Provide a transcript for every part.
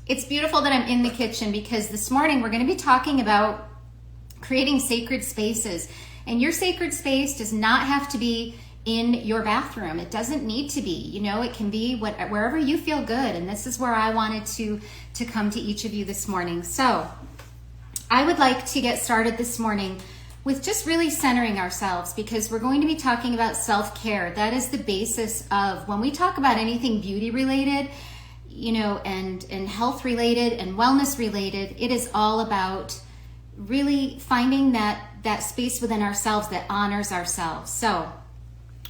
It's beautiful that I'm in the kitchen because this morning we're going to be talking about creating sacred spaces. And your sacred space does not have to be in your bathroom. It doesn't need to be. You know, it can be wherever you feel good. And this is where I wanted to come to each of you this morning. So I would like to get started this morning with just really centering ourselves, because we're going to be talking about self-care. That is the basis of when we talk about anything beauty related, you know, and health related and wellness related. It is all about really finding that space within ourselves that honors ourselves. So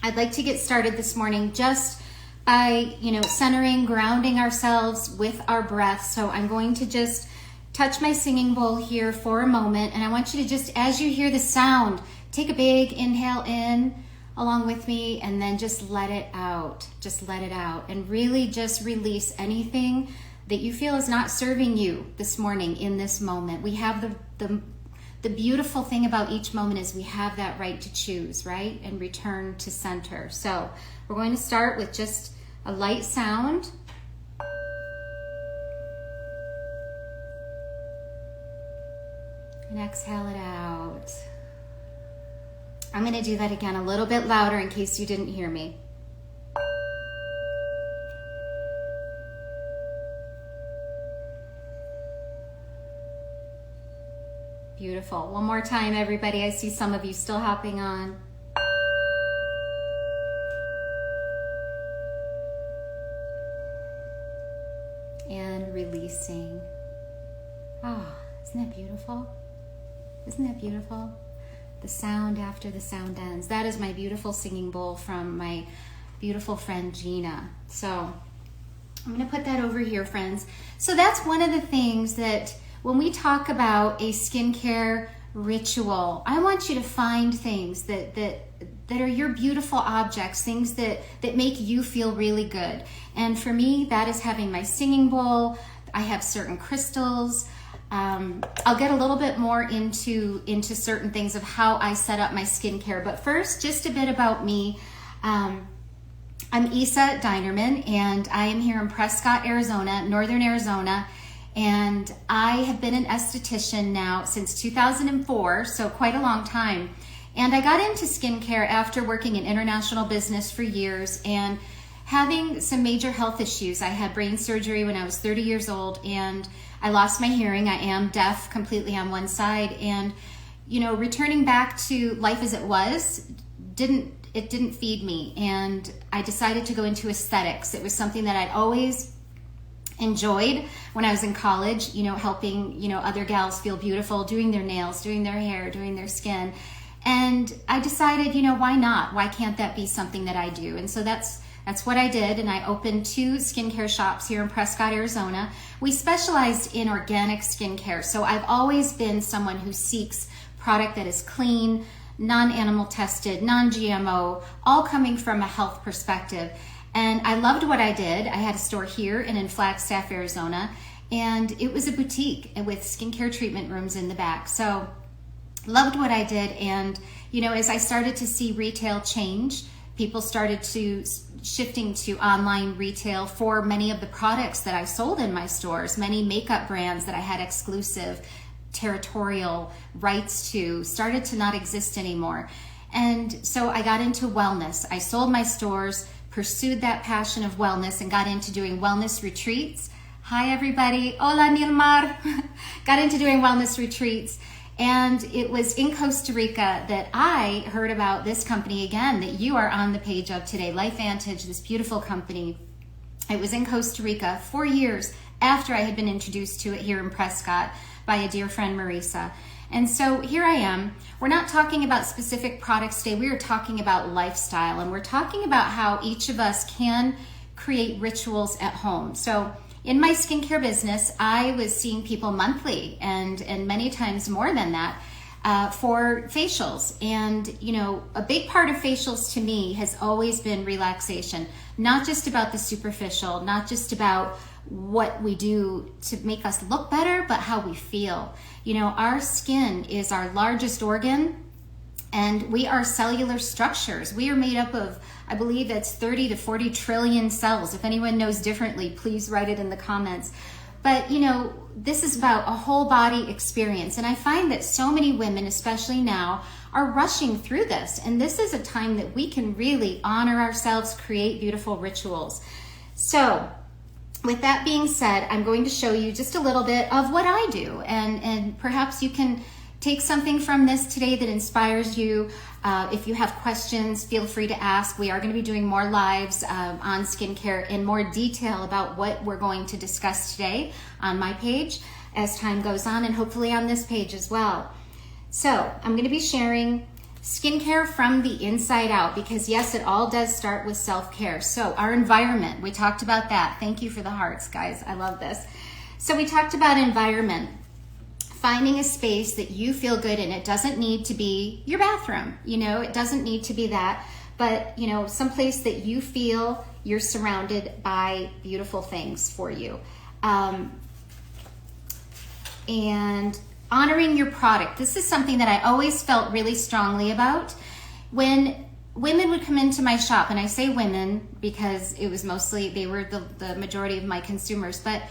I'd like to get started this morning just by, you know, centering, grounding ourselves with our breath. So I'm going to just touch my singing bowl here for a moment, and I want you to just, as you hear the sound, take a big inhale in along with me, and then just let it out. Just let it out, and really just release anything that you feel is not serving you this morning in this moment. We have the beautiful thing about each moment is we have that right to choose, right? And return to center. So we're going to start with just a light sound. And exhale it out. I'm going to do that again a little bit louder in case you didn't hear me. Beautiful. One more time, everybody. I see some of you still hopping on. And releasing. Ah, isn't that beautiful? Isn't that beautiful? The sound after the sound ends. That is my beautiful singing bowl from my beautiful friend Gina. So I'm going to put that over here, friends. So that's one of the things that when we talk about a skincare ritual, I want you to find things that are your beautiful objects, things that make you feel really good. And for me, that is having my singing bowl. I have certain crystals. I'll get a little bit more into certain things of how I set up my skincare. But first, just a bit about me. I'm Isa Dinerman, and I am here in Prescott, Arizona, Northern Arizona. And I have been an esthetician now since 2004, so quite a long time. And I got into skincare after working in international business for years and having some major health issues. I had brain surgery when I was 30 years old, and I lost my hearing. I am deaf completely on one side. And, you know, returning back to life as it was, didn't feed me. And I decided to go into aesthetics. It was something that I'd always enjoyed when I was in college, you know, helping, you know, other gals feel beautiful, doing their nails, doing their hair, doing their skin. And I decided, you know, why not? Why can't that be something that I do? And so that's what I did. And I opened 2 skincare shops here in Prescott, Arizona. We specialized in organic skincare. So I've always been someone who seeks product that is clean, non-animal tested, non-GMO, all coming from a health perspective. And I loved what I did. I had a store here and in Flagstaff, Arizona, and it was a boutique with skincare treatment rooms in the back. So loved what I did. And, you know, as I started to see retail change, people started shifting to online retail for many of the products that I sold in my stores. Many makeup brands that I had exclusive territorial rights to started to not exist anymore. And so I got into wellness. I sold my stores, pursued that passion of wellness, and got into doing wellness retreats. Hi everybody, hola Nilmar. Got into doing wellness retreats, and it was in Costa Rica that I heard about this company again that you are on the page of today, LifeVantage, this beautiful company. It was in Costa Rica 4 years after I had been introduced to it here in Prescott by a dear friend, Marisa. And so here I am. We're not talking about specific products today. We are talking about lifestyle, and we're talking about how each of us can create rituals at home. So in my skincare business, I was seeing people monthly and many times more than that for facials. And, you know, a big part of facials to me has always been relaxation, not just about the superficial, not just about what we do to make us look better, but how we feel. You know, our skin is our largest organ, and we are cellular structures. We are made up of, I believe it's 30 to 40 trillion cells. If anyone knows differently, please write it in the comments. But you know, this is about a whole body experience. And I find that so many women, especially now, are rushing through this. And this is a time that we can really honor ourselves, create beautiful rituals. So with that being said, I'm going to show you just a little bit of what I do. And perhaps you can take something from this today that inspires you. If you have questions, feel free to ask. We are going to be doing more lives on skincare in more detail about what we're going to discuss today on my page as time goes on, and hopefully on this page as well. So I'm going to be sharing skincare from the inside out, because yes, it all does start with self-care. So our environment, we talked about that. Thank you for the hearts, guys. I love this. So we talked about environment. Finding a space that you feel good in. It doesn't need to be your bathroom, you know, it doesn't need to be that, but you know, someplace that you feel you're surrounded by beautiful things for you. And honoring your product. This is something that I always felt really strongly about. When women would come into my shop, and I say women because it was mostly, they were the majority of my consumers, but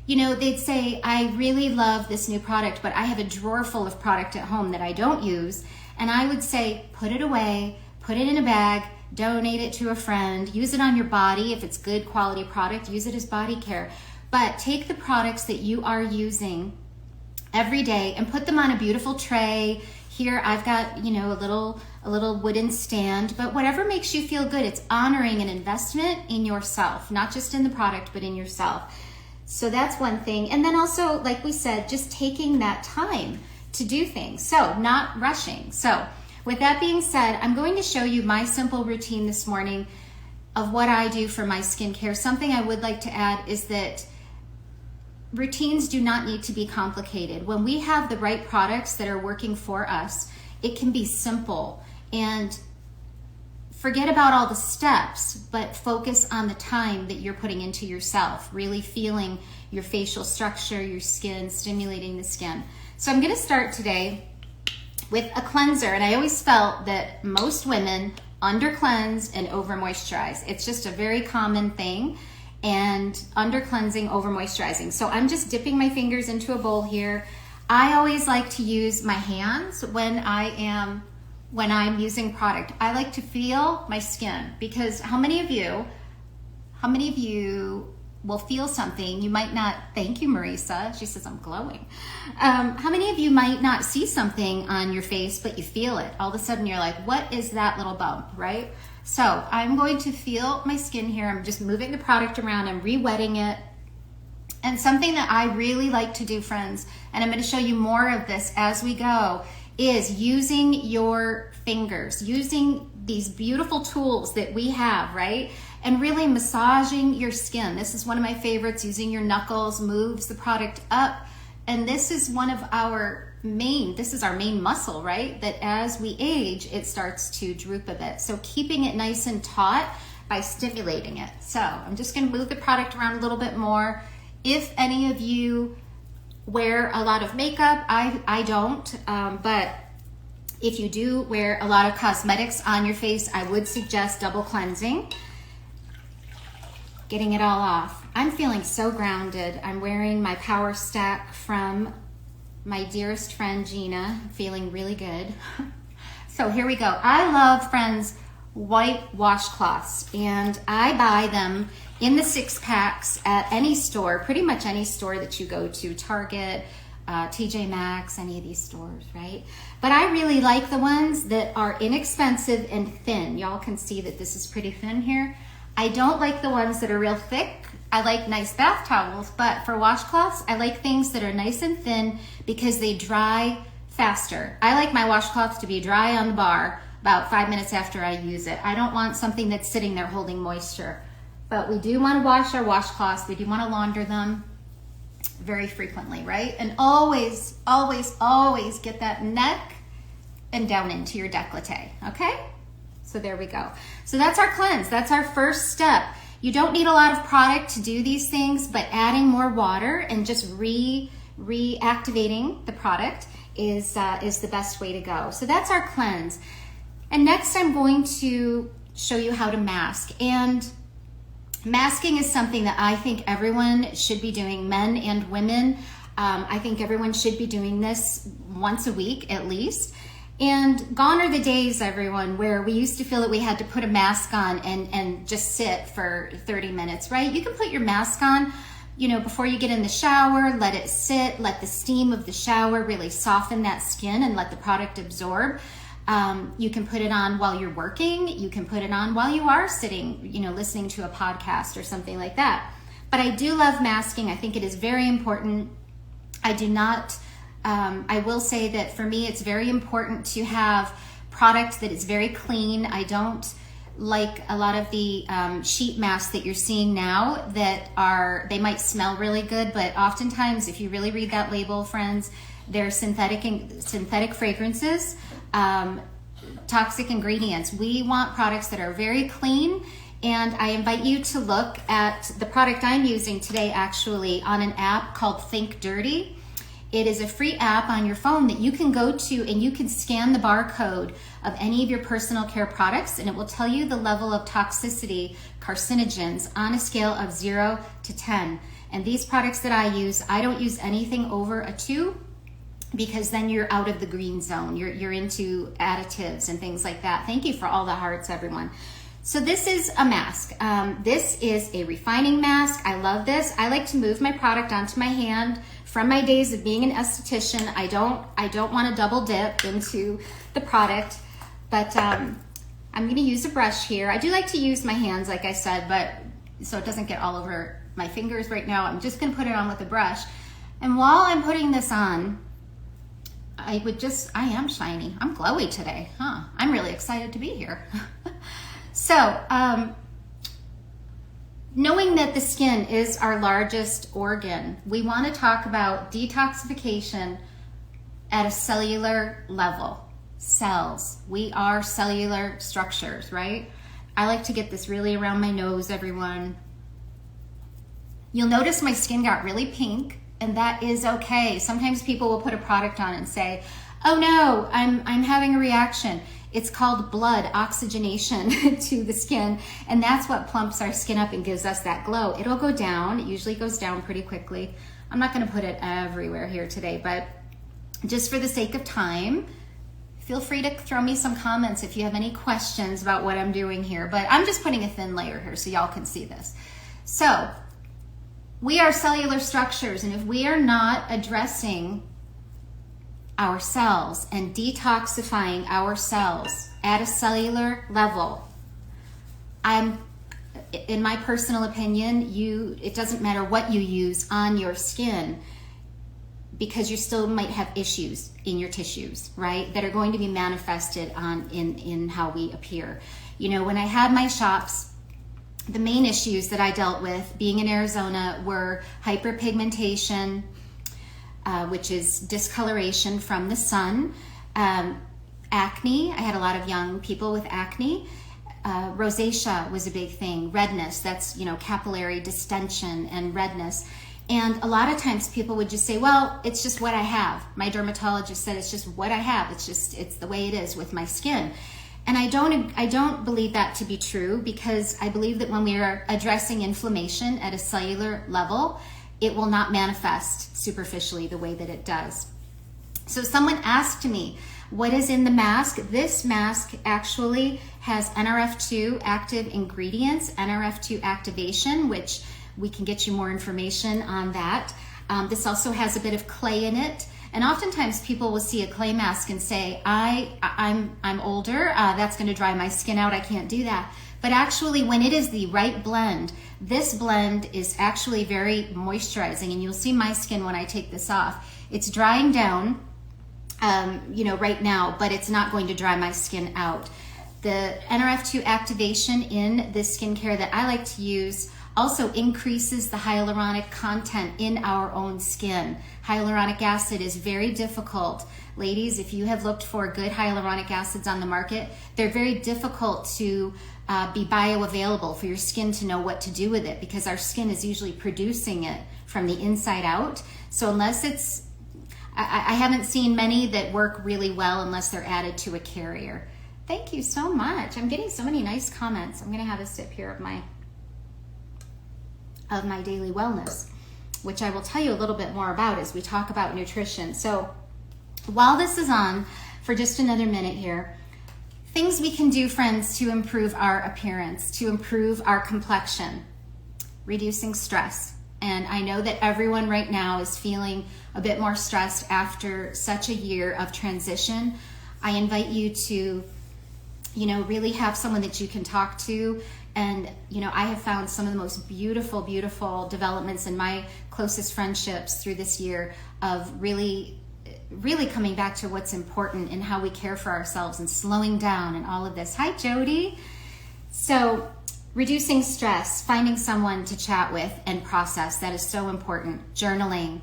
you know, they'd say, I really love this new product, but I have a drawer full of product at home that I don't use. And I would say, put it away, put it in a bag, donate it to a friend, use it on your body. If it's good quality product, use it as body care. But take the products that you are using every day and put them on a beautiful tray. Here I've got, you know, a little wooden stand, but whatever makes you feel good. It's honoring an investment in yourself, not just in the product, but in yourself. So that's one thing. And then also, like we said, just taking that time to do things. So not rushing. So with that being said, I'm going to show you my simple routine this morning of what I do for my skincare. Something I would like to add is that routines do not need to be complicated. When we have the right products that are working for us, it can be simple. And forget about all the steps, but focus on the time that you're putting into yourself, really feeling your facial structure, your skin, stimulating the skin. So I'm gonna start today with a cleanser. And I always felt that most women under cleanse and over moisturize. It's just a very common thing. And under cleansing, over moisturizing. So I'm just dipping my fingers into a bowl here. I always like to use my hands when I'm using product. I like to feel my skin, because how many of you will feel something? You might not, thank you, Marisa. She says I'm glowing. How many of you might not see something on your face, but you feel it? All of a sudden you're like, what is that little bump, right? So I'm going to feel my skin here. I'm just moving the product around. I'm re-wetting it. And something that I really like to do, friends, and I'm going to show you more of this as we go, is using your fingers, using these beautiful tools that we have, right? And really massaging your skin. This is one of my favorites. Using your knuckles moves the product up. And this is one of our this is our main muscle, right? That as we age, it starts to droop a bit. So keeping it nice and taut by stimulating it. So I'm just gonna move the product around a little bit more. If any of you wear a lot of makeup, I don't, but if you do wear a lot of cosmetics on your face, I would suggest double cleansing, getting it all off. I'm feeling so grounded. I'm wearing my Power Stack from my dearest friend Gina, feeling really good. So here we go. I love, friends, white washcloths, and I buy them in the 6-packs at any store, pretty much any store that you go to, Target, TJ Maxx, any of these stores, right? But I really like the ones that are inexpensive and thin. Y'all can see that this is pretty thin here. I don't like the ones that are real thick. I like nice bath towels, but for washcloths, I like things that are nice and thin because they dry faster. I like my washcloths to be dry on the bar about 5 minutes after I use it. I don't want something that's sitting there holding moisture. But we do want to wash our washcloths. We do want to launder them very frequently, right? And always, always, always get that neck and down into your décolleté, okay? So there we go. So that's our cleanse. That's our first step. You don't need a lot of product to do these things, but adding more water and just reactivating the product is the best way to go. So that's our cleanse. And next I'm going to show you how to mask. And masking is something that I think everyone should be doing, men and women. I think everyone should be doing this once a week at least. And gone are the days, everyone, where we used to feel that we had to put a mask on and just sit for 30 minutes, right? You can put your mask on, you know, before you get in the shower, let it sit, let the steam of the shower really soften that skin and let the product absorb. You can put it on while you're working. You can put it on while you are sitting, you know, listening to a podcast or something like that. But I do love masking. I think it is very important. I do not... I will say that for me, it's very important to have product that is very clean. I don't like a lot of the sheet masks that you're seeing now that they might smell really good, but oftentimes if you really read that label, friends, they're synthetic fragrances, toxic ingredients. We want products that are very clean. And I invite you to look at the product I'm using today, actually, on an app called Think Dirty. It is a free app on your phone that you can go to, and you can scan the barcode of any of your personal care products, and it will tell you the level of toxicity, carcinogens, on a scale of 0 to 10. And these products that I use, I don't use anything over a 2, because then you're out of the green zone. You're into additives and things like that. Thank you for all the hearts, everyone. So this is a mask. This is a refining mask. I love this. I like to move my product onto my hand. From my days of being an esthetician, I don't want to double dip into the product, but I'm going to use a brush here. I do like to use my hands, like I said, but so it doesn't get all over my fingers right now. I'm just going to put it on with a brush. And while I'm putting this on, I am shiny. I'm glowy today, huh? I'm really excited to be here. So, knowing that the skin is our largest organ, we want to talk about detoxification at a cellular level. Cells. We are cellular structures, right? I like to get this really around my nose, everyone. You'll notice my skin got really pink, and that is okay. Sometimes people will put a product on and say, oh no, I'm having a reaction. It's called blood oxygenation to the skin, and that's what plumps our skin up and gives us that glow. It'll go down. It usually goes down pretty quickly. I'm not going to put it everywhere here today, but just for the sake of time, feel free to throw me some comments if you have any questions about what I'm doing here. But I'm just putting a thin layer here so y'all can see this. So we are cellular structures, and if we are not addressing our cells and detoxifying our cells at a cellular level, in my personal opinion, it doesn't matter what you use on your skin, because you still might have issues in your tissues, right, that are going to be manifested in how we appear. You know, when I had my shops, the main issues that I dealt with being in Arizona were hyperpigmentation, which is discoloration from the sun, acne. I had a lot of young people with acne. Rosacea was a big thing. Redness, that's, you know, capillary distension and redness. And a lot of times people would just say, well, it's just what I have. My dermatologist said it's just what I have. It's the way it is with my skin. And I don't believe that to be true, because I believe that when we are addressing inflammation at a cellular level, it will not manifest superficially the way that it does. So someone asked me, what is in the mask? This mask actually has NRF2 active ingredients, NRF2 activation, which we can get you more information on that. This also has a bit of clay in it. And oftentimes people will see a clay mask and say, I'm older, that's gonna dry my skin out, I can't do that. But actually, when it is the right blend, this blend is actually very moisturizing, and you'll see my skin when I take this off. It's drying down, you know, right now, but it's not going to dry my skin out. The NRF2 activation in this skincare that I like to use also increases the hyaluronic content in our own skin. Hyaluronic acid is very difficult. Ladies, if you have looked for good hyaluronic acids on the market, they're very difficult to be bioavailable for your skin to know what to do with it, because our skin is usually producing it from the inside out. So unless it's, I haven't seen many that work really well unless they're added to a carrier. Thank you so much. I'm getting so many nice comments. I'm gonna have a sip here of my of my daily wellness, which I will tell you a little bit more about as we talk about nutrition. So while this is on for just another minute here, things we can do, friends, to improve our appearance, to improve our complexion, reducing stress. And I know that everyone right now is feeling a bit more stressed after such a year of transition. I invite you to, really have someone that you can talk to. And, I have found some of the most beautiful, beautiful developments in my closest friendships through this year of really coming back to what's important and how we care for ourselves and slowing down and all of this. Hi, Jody. So reducing stress, finding someone to chat with and process, that is so important. Journaling,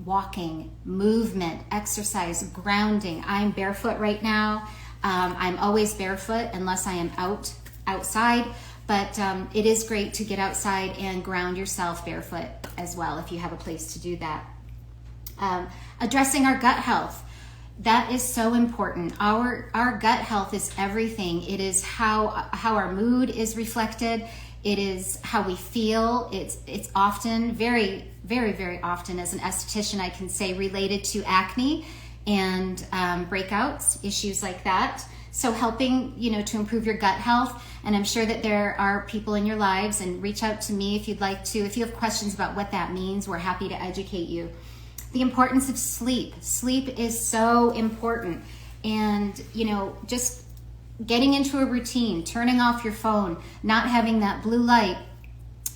walking, movement, exercise, grounding. I'm barefoot right now. I'm always barefoot unless I am outside, but it is great to get outside and ground yourself barefoot as well if you have a place to do that. Addressing our gut health. That is so important. Our gut health is everything. It is how our mood is reflected. It is how we feel. It's often, very, very, very often, as an esthetician, I can say, related to acne and breakouts, issues like that. So helping, to improve your gut health. And I'm sure that there are people in your lives, and reach out to me if you'd like to. If you have questions about what that means, we're happy to educate you. The importance of sleep. Sleep is so important. And, just getting into a routine, turning off your phone, not having that blue light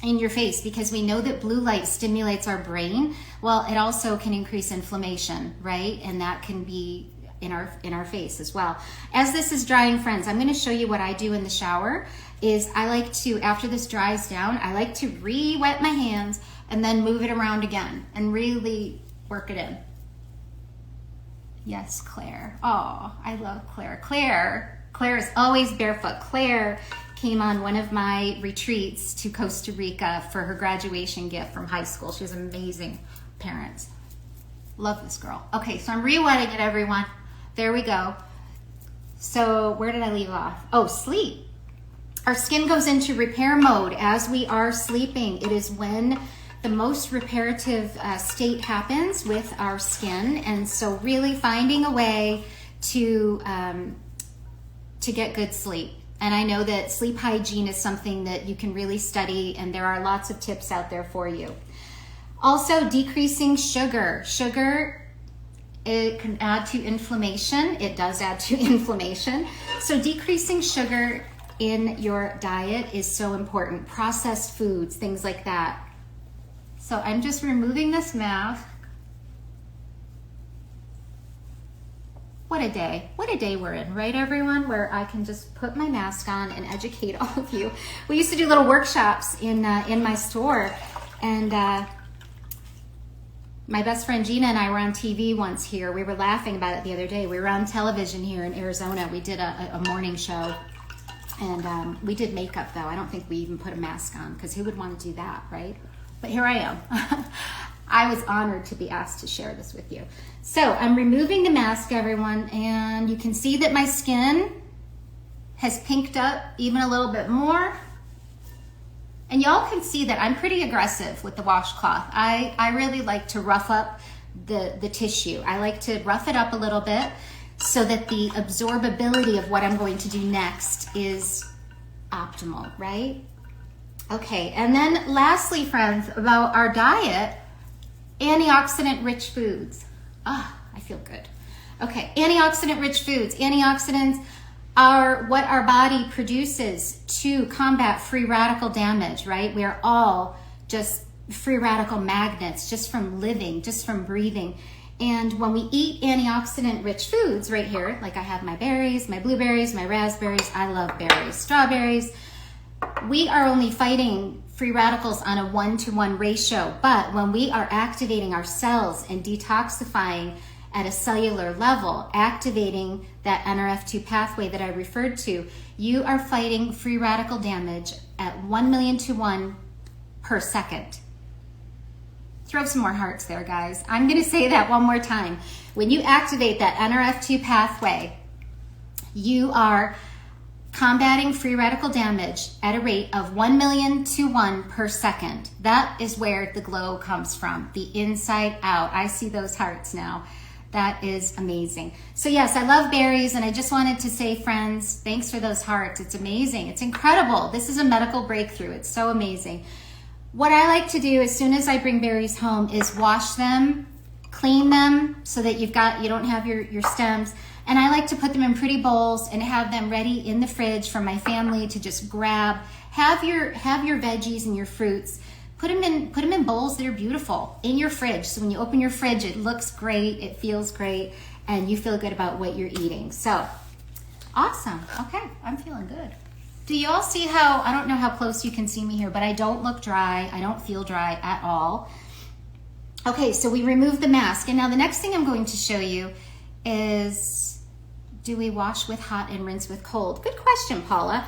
in your face, because we know that blue light stimulates our brain. Well, it also can increase inflammation, right? And that can be in our face as well. As this is drying, friends, I'm going to show you what I do in the shower. Is I like to, after this dries down, I like to re-wet my hands and then move it around again and really work it in. Yes, Claire. Oh, I love Claire. Claire is always barefoot. Claire came on one of my retreats to Costa Rica for her graduation gift from high school. She has amazing parents. Love this girl. Okay, so I'm re-wetting it, everyone. There we go. So where did I leave off? Oh, sleep. Our skin goes into repair mode as we are sleeping. It is when the most reparative state happens with our skin. And so really finding a way to get good sleep. And I know that sleep hygiene is something that you can really study, and there are lots of tips out there for you. Also, decreasing sugar. Sugar, it can add to inflammation. It does add to inflammation. So decreasing sugar in your diet is so important. Processed foods, things like that. So I'm just removing this mask. What a day we're in, right, everyone? Where I can just put my mask on and educate all of you. We used to do little workshops in my store, and my best friend Gina and I were on TV once here. We were laughing about it the other day. We were on television here in Arizona. We did a morning show, and we did makeup, though. I don't think we even put a mask on, because who would want to do that, right? But here I am. I was honored to be asked to share this with you. So I'm removing the mask, everyone, and you can see that my skin has pinked up even a little bit more. And y'all can see that I'm pretty aggressive with the washcloth. I really like to rough up the tissue. I like to rough it up a little bit so that the absorbability of what I'm going to do next is optimal, right? Okay, and then lastly, friends, about our diet, antioxidant-rich foods. I feel good. Okay, antioxidant-rich foods. Antioxidants are what our body produces to combat free radical damage, right? We are all just free radical magnets, just from living, just from breathing. And when we eat antioxidant-rich foods right here, like I have my berries, my blueberries, my raspberries, I love berries, strawberries, we are only fighting free radicals on a 1-to-1 ratio. But when we are activating our cells and detoxifying at a cellular level, activating that NRF2 pathway that I referred to, you are fighting free radical damage at 1,000,000 to 1 per second. Throw some more hearts there, guys. I'm going to say that one more time. When you activate that NRF2 pathway, you are combating free radical damage at a rate of 1,000,000 to 1 per second. That is where the glow comes from, the inside out. I see those hearts now. That is amazing. So yes, I love berries, and I just wanted to say, friends, thanks for those hearts. It's amazing. It's incredible. This is a medical breakthrough. It's so amazing. What I like to do as soon as I bring berries home is wash them, clean them so that you don't have your stems. And I like to put them in pretty bowls and have them ready in the fridge for my family to just grab. Have your veggies and your fruits. Put them in bowls that are beautiful in your fridge. So when you open your fridge, it looks great, it feels great, and you feel good about what you're eating. So awesome. Okay, I'm feeling good. Do you all see how, I don't know how close you can see me here, but I don't look dry. I don't feel dry at all. Okay, so we removed the mask. And now the next thing I'm going to show you is, do we wash with hot and rinse with cold? Good question, Paula.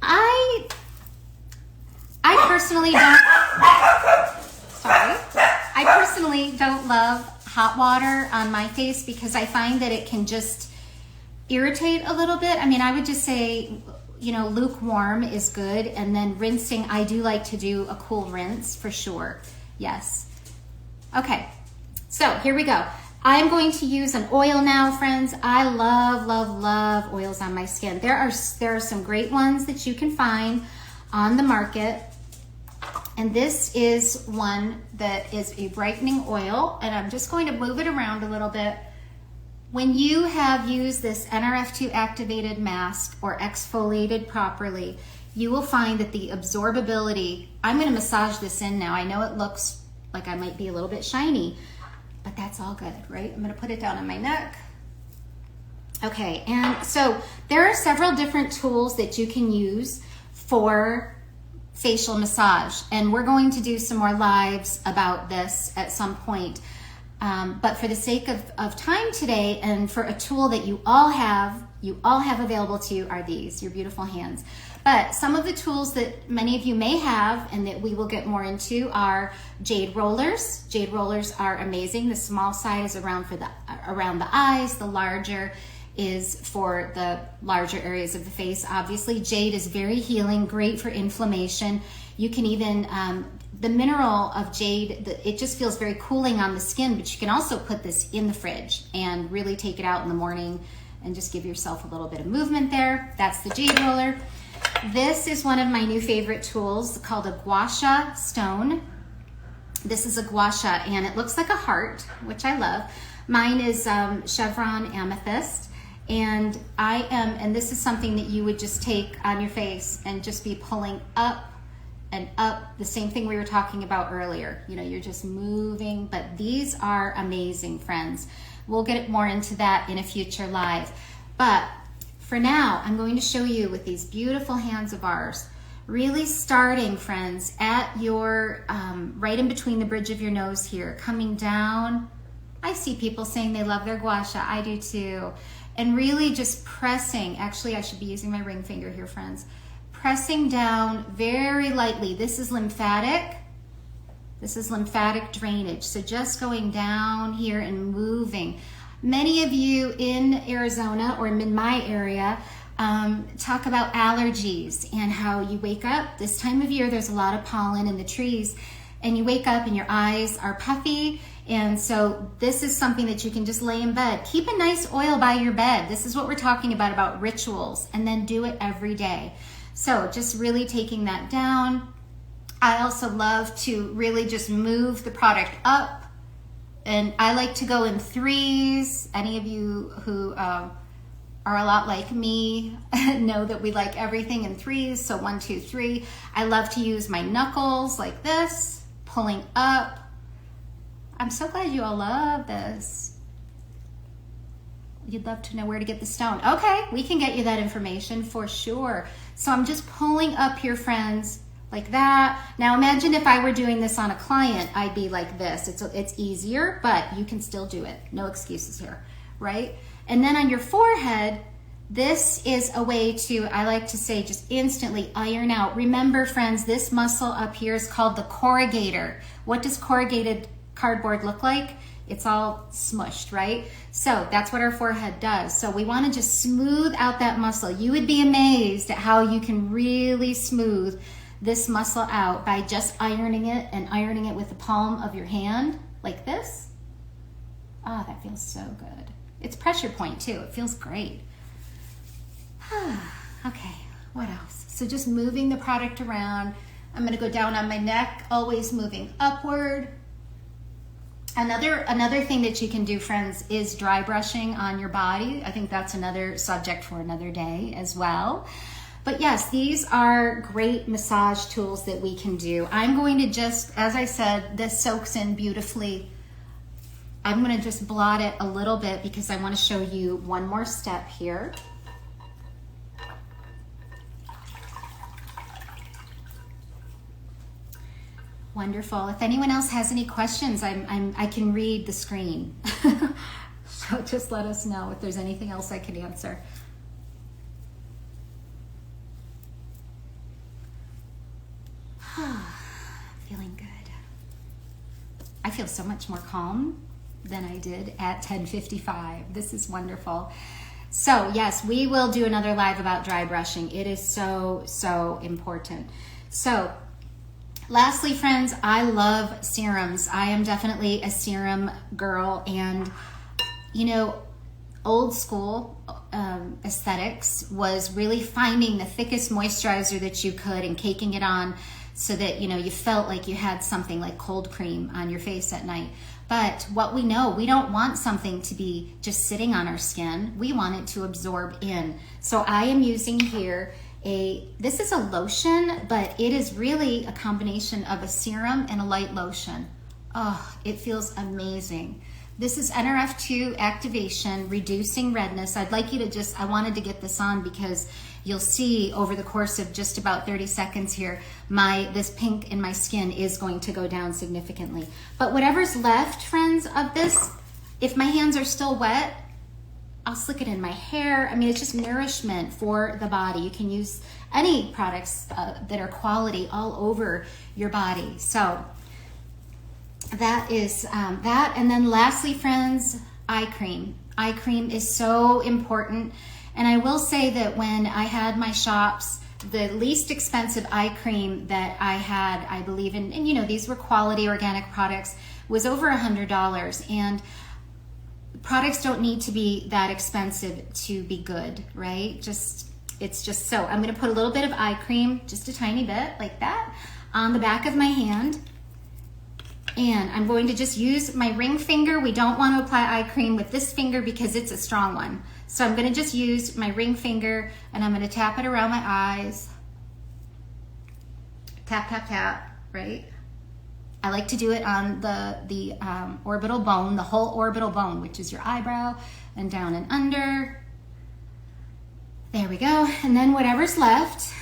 I personally don't love hot water on my face because I find that it can just irritate a little bit. I mean, I would just say, lukewarm is good. And then rinsing, I do like to do a cool rinse for sure. Yes. Okay, so here we go. I'm going to use an oil now, friends. I love, love, love oils on my skin. There are some great ones that you can find on the market. And this is one that is a brightening oil, and I'm just going to move it around a little bit. When you have used this NRF2 activated mask or exfoliated properly, you will find that the absorbability, I'm going to massage this in now. I know it looks like I might be a little bit shiny, but that's all good, right? I'm going to put it down on my neck. Okay, and so there are several different tools that you can use for facial massage, and we're going to do some more lives about this at some point. But for the sake of time today, and for a tool that you all have available to you, are these, your beautiful hands. But some of the tools that many of you may have and that we will get more into are jade rollers. Jade rollers are amazing. The small side is around the eyes, the larger is for the larger areas of the face. Obviously, jade is very healing, great for inflammation. You can even, the mineral of jade, it just feels very cooling on the skin, but you can also put this in the fridge and really take it out in the morning and just give yourself a little bit of movement there. That's the jade roller. This is one of my new favorite tools called a gua sha stone. This is a gua sha, and it looks like a heart, which I love. Mine is chevron amethyst. And this is something that you would just take on your face and just be pulling up and up, the same thing we were talking about earlier. You're just moving, but these are amazing, friends. We'll get more into that in a future live. But for now, I'm going to show you with these beautiful hands of ours, really starting, friends, at your, right in between the bridge of your nose here, coming down. I see people saying they love their gua sha. I do too. And really just pressing, actually I should be using my ring finger here, friends. Pressing down very lightly. This is lymphatic. This is lymphatic drainage. So just going down here and moving. Many of you in Arizona or in my area talk about allergies and how you wake up. This time of year, there's a lot of pollen in the trees, and you wake up and your eyes are puffy. And so this is something that you can just lay in bed. Keep a nice oil by your bed. This is what we're talking about rituals, and then do it every day. So just really taking that down. I also love to really just move the product up, and I like to go in threes. Any of you who are a lot like me know that we like everything in threes. So 1, 2, 3. I love to use my knuckles like this, pulling up. I'm so glad you all love this. You'd love to know where to get the stone. Okay, we can get you that information for sure. So I'm just pulling up here, friends, like that. Now imagine if I were doing this on a client, I'd be like this. It's easier, but you can still do it. No excuses here, right? And then on your forehead, this is a way to, I like to say, just instantly iron out. Remember, friends, this muscle up here is called the corrugator. What does corrugated cardboard look like? It's all smushed, right? So that's what our forehead does. So we want to just smooth out that muscle. You would be amazed at how you can really smooth this muscle out by just ironing it, and ironing it with the palm of your hand like this. Oh, that feels so good. It's pressure point too. It feels great. Okay, what else? So just moving the product around. I'm going to go down on my neck, always moving upward. Another thing that you can do, friends, is dry brushing on your body. I think that's another subject for another day as well. But yes, these are great massage tools that we can do. I'm going to just, as I said, this soaks in beautifully. I'm going to just blot it a little bit because I want to show you one more step here. Wonderful. If anyone else has any questions, I can read the screen. So just let us know if there's anything else I can answer. Feeling good. I feel so much more calm than I did at 10:55. This is wonderful. So yes, we will do another live about dry brushing. It is so, so important. So lastly, friends, I love serums. I am definitely a serum girl, and you know, old school aesthetics was really finding the thickest moisturizer that you could and caking it on so that, you know, you felt like you had something like cold cream on your face at night. But what we know, we don't want something to be just sitting on our skin. We want it to absorb in. So I am using here this is a lotion, but it is really a combination of a serum and a light lotion. Oh, it feels amazing. This is NRF2 activation, reducing redness. I'd like you to I wanted to get this on because you'll see over the course of just about 30 seconds here, this pink in my skin is going to go down significantly. But whatever's left, friends, of this, if my hands are still wet, I'll slick it in my hair. I mean, it's just nourishment for the body. You can use any products that are quality all over your body. So that is that. And then lastly, friends, eye cream. Eye cream is so important. And I will say that when I had my shops, the least expensive eye cream that I had, I believe in, and you know, these were quality organic products, was over $100. And products don't need to be that expensive to be good, right? It's just so. I'm going to put a little bit of eye cream, just a tiny bit like that, on the back of my hand. And I'm going to just use my ring finger. We don't want to apply eye cream with this finger because it's a strong one. So I'm going to just use my ring finger and I'm going to tap it around my eyes. Tap, tap, tap, right? I like to do it on the orbital bone, the whole orbital bone, which is your eyebrow, and down and under. There we go. And then whatever's left.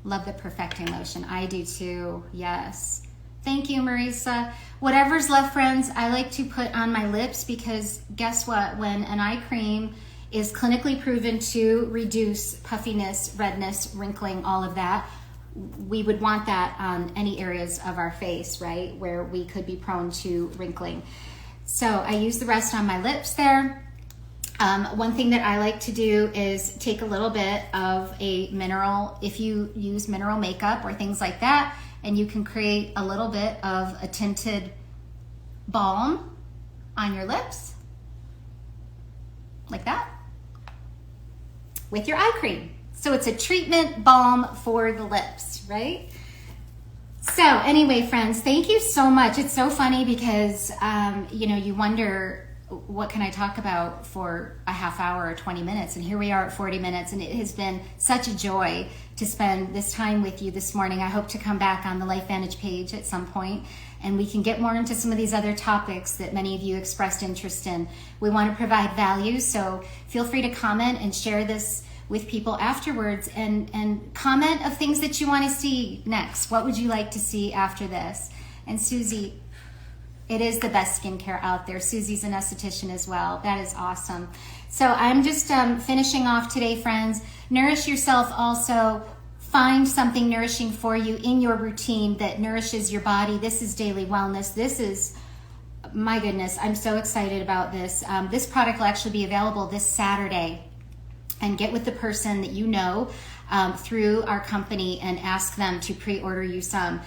Love the perfecting lotion. I do too. Yes. Thank you, Marisa. Whatever's left, friends, I like to put on my lips because guess what? When an eye cream is clinically proven to reduce puffiness, redness, wrinkling, all of that, we would want that on any areas of our face, right? Where we could be prone to wrinkling. So I use the rest on my lips there. One thing that I like to do is take a little bit of a mineral, if you use mineral makeup or things like that, and you can create a little bit of a tinted balm on your lips, like that, with your eye cream. So it's a treatment balm for the lips, right? So anyway, friends, thank you so much. It's so funny because, you know, you wonder, what can I talk about for a half hour or 20 minutes? And here we are at 40 minutes, and it has been such a joy to spend this time with you this morning. I hope to come back on the LifeVantage page at some point, and we can get more into some of these other topics that many of you expressed interest in. We want to provide value, so feel free to comment and share this with people afterwards, and comment of things that you want to see next. What would you like to see after this? And Susie, it is the best skincare out there. Susie's an esthetician as well. That is awesome. So I'm just finishing off today, friends. Nourish yourself also find something nourishing for you in your routine that nourishes your body. This is daily wellness. This is, my goodness, I'm so excited about this. This product will actually be available this Saturday. And get with the person that you know through our company and ask them to pre-order you some.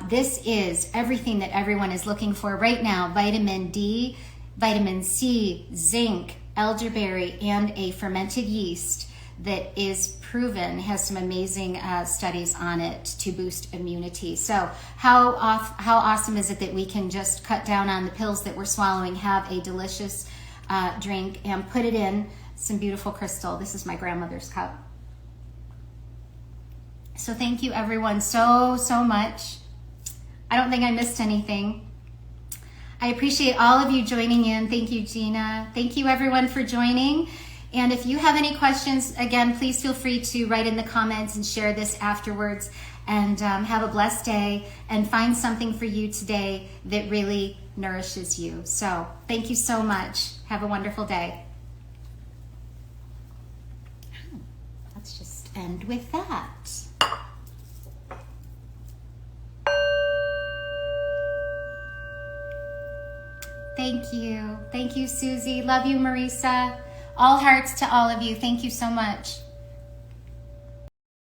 This is everything that everyone is looking for right now. Vitamin D, vitamin C, zinc, elderberry, and a fermented yeast that is proven, has some amazing studies on it to boost immunity. So how awesome is it that we can just cut down on the pills that we're swallowing, have a delicious drink, and put it in some beautiful crystal. This is my grandmother's cup. So thank you everyone so much. I don't think I missed anything. I appreciate all of you joining in. Thank you, Gina. Thank you everyone for joining. And if you have any questions, again, please feel free to write in the comments and share this afterwards. And have a blessed day and find something for you today that really nourishes you. So thank you so much. Have a wonderful day. Let's just end with that. Thank you. Thank you, Susie. Love you, Marisa. All hearts to all of you. Thank you so much.